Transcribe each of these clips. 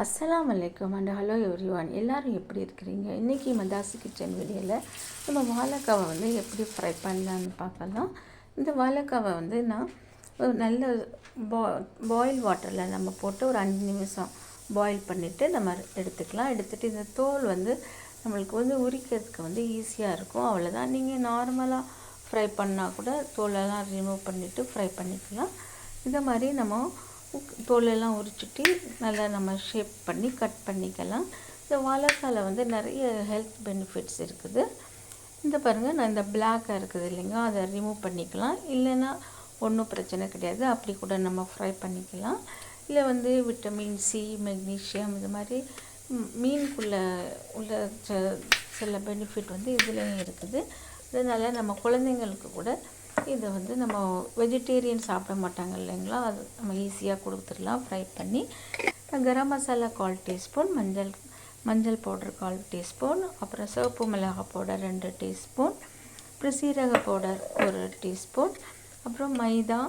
அஸ்ஸலாமு அலைக்கும் and hello everyone. எல்லோரும் எப்படி இருக்கிறீங்க? இன்றைக்கி மதாசி கிச்சன் வீடியோவில் நம்ம வாழைக்காவை வந்து எப்படி ஃப்ரை பண்ணலான்னு பார்க்கலாம். இந்த வாழைக்காவை வந்து நான் ஒரு நல்ல பாயில் வாட்டரில் நம்ம போட்டு ஒரு 5 நிமிஷம் பாயில் பண்ணிவிட்டு நம்ம எடுத்துக்கலாம். எடுத்துகிட்டு இந்த தோல் வந்து நம்மளுக்கு வந்து உரிக்கிறதுக்கு வந்து ஈஸியாக இருக்கும். அவ்வளோதான். நீங்கள் நார்மலாக ஃப்ரை பண்ணால் கூட தோலெல்லாம் ரிமூவ் பண்ணிவிட்டு ஃப்ரை பண்ணிக்கலாம். இந்த மாதிரி நம்ம தோலெல்லாம் உரிச்சிட்டு நல்லா நம்ம ஷேப் பண்ணி கட் பண்ணிக்கலாம். இந்த வாழைக்காயில் வந்து நிறைய ஹெல்த் பெனிஃபிட்ஸ் இருக்குது. இந்த பாருங்கள், நான் இந்த பிளாக்காக இருக்குது இல்லைங்க, அதை ரிமூவ் பண்ணிக்கலாம். இல்லைன்னா ஒன்றும் பிரச்சனை கிடையாது, அப்படி கூட நம்ம ஃப்ரை பண்ணிக்கலாம். இல்லை வந்து விட்டமின் சி, மெக்னீஷியம், இது மாதிரி மீனுக்குள்ளே உள்ள சில பெனிஃபிட் வந்து இதுலேயும் இருக்குது. அதனால் நம்ம குழந்தைங்களுக்கு கூட இதை வந்து நம்ம வெஜிடேரியன் சாப்பிட மாட்டாங்க இல்லைங்களா, அது நம்ம ஈஸியாக கொடுத்துடலாம் ஃப்ரை பண்ணி. கரம் மசாலா 1/4 டீஸ்பூன், மஞ்சள் பவுடர் 1/4 டீஸ்பூன், அப்புறம் சிவப்பு மிளகாய் பவுடர் 2 டீஸ்பூன், அப்புறம் சீரக பவுடர் 1 டீஸ்பூன், அப்புறம் மைதா,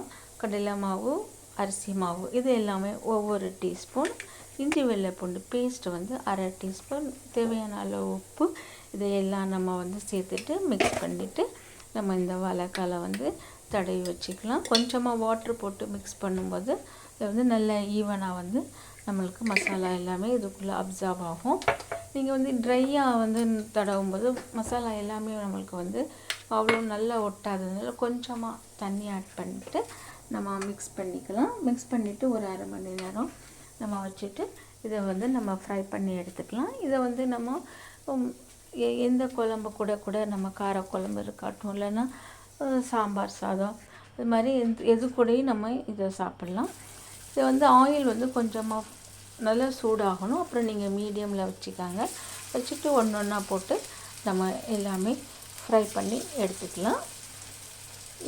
கடலை மாவு, அரிசி மாவு, இது எல்லாமே ஒவ்வொரு டீஸ்பூன், இஞ்சி வெள்ளை பூண்டு பேஸ்ட் வந்து 1/2 டீஸ்பூன், தேவையான அளவு உப்பு, இதையெல்லாம் நம்ம வந்து சேர்த்துட்டு மிக்ஸ் பண்ணிவிட்டு நம்ம இந்த வாழைக்காயை வந்து தடவி வச்சுக்கலாம். கொஞ்சமாக வாட்ரு போட்டு மிக்ஸ் பண்ணும்போது இது வந்து நல்ல ஈவனாக வந்து நம்மளுக்கு மசாலா எல்லாமே இதுக்குள்ளே அப்சார்ப் ஆகும். நீங்கள் வந்து ட்ரையாக வந்து தடவும் போது மசாலா எல்லாமே நம்மளுக்கு வந்து அவ்வளோ நல்லா ஒட்டாததுனால கொஞ்சமாக தண்ணி ஆட் பண்ணிவிட்டு நம்ம மிக்ஸ் பண்ணிக்கலாம். மிக்ஸ் பண்ணிவிட்டு ஒரு 1/2 மணி நேரம் நம்ம வச்சுட்டு இதை வந்து நம்ம ஃப்ரை பண்ணி எடுத்துக்கலாம். இதை வந்து நம்ம எந்த குழம்பு கூட நம்ம காரக்குழம்பு இருக்காட்டும், இல்லைன்னா சாம்பார் சாதம், இது மாதிரி எது கூடயும் நம்ம இதை சாப்பிட்லாம். இதை வந்து ஆயில் வந்து கொஞ்சமாக நல்லா சூடாகணும். அப்புறம் நீங்கள் மீடியமில் வச்சுக்காங்க. வச்சுட்டு ஒன்று ஒன்றா போட்டு நம்ம எல்லாமே ஃப்ரை பண்ணி எடுத்துக்கலாம்.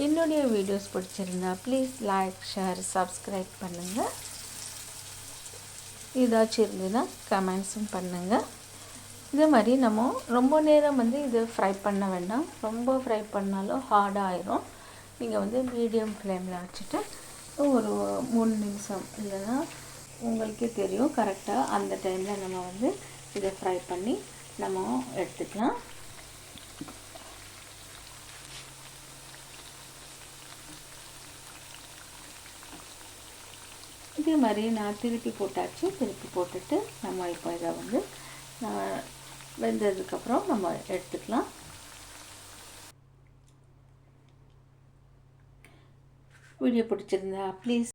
என்னுடைய வீடியோஸ் பிடிச்சிருந்தா ப்ளீஸ் லைக், ஷேர், சப்ஸ்கிரைப் பண்ணுங்கள். ஏதாச்சும் இருந்ததுன்னா கமெண்ட்ஸும் பண்ணுங்கள். இதே மாதிரி நம்ம ரொம்ப நேரம் வந்து இதை ஃப்ரை பண்ண வேண்டாம். ரொம்ப ஃப்ரை பண்ணாலும் ஹார்டாக ஆயிரும். நீங்கள் வந்து மீடியம் ஃப்ளேமில் வச்சுட்டு ஒரு 3 நிமிஷம், இல்லைன்னா உங்களுக்கே தெரியும் கரெக்டாக அந்த டைமில் நம்ம வந்து இதை ஃப்ரை பண்ணி நம்ம எடுத்துக்கலாம். இதே மாதிரி நான் திருப்பி போட்டாச்சு. திருப்பி போட்டுட்டு நம்ம இப்போ இதை வந்து வெந்ததுக்கப்புறம் நம்ம எடுத்துக்கலாம். வீடியோ பிடிச்சிருந்தா ப்ளீஸ்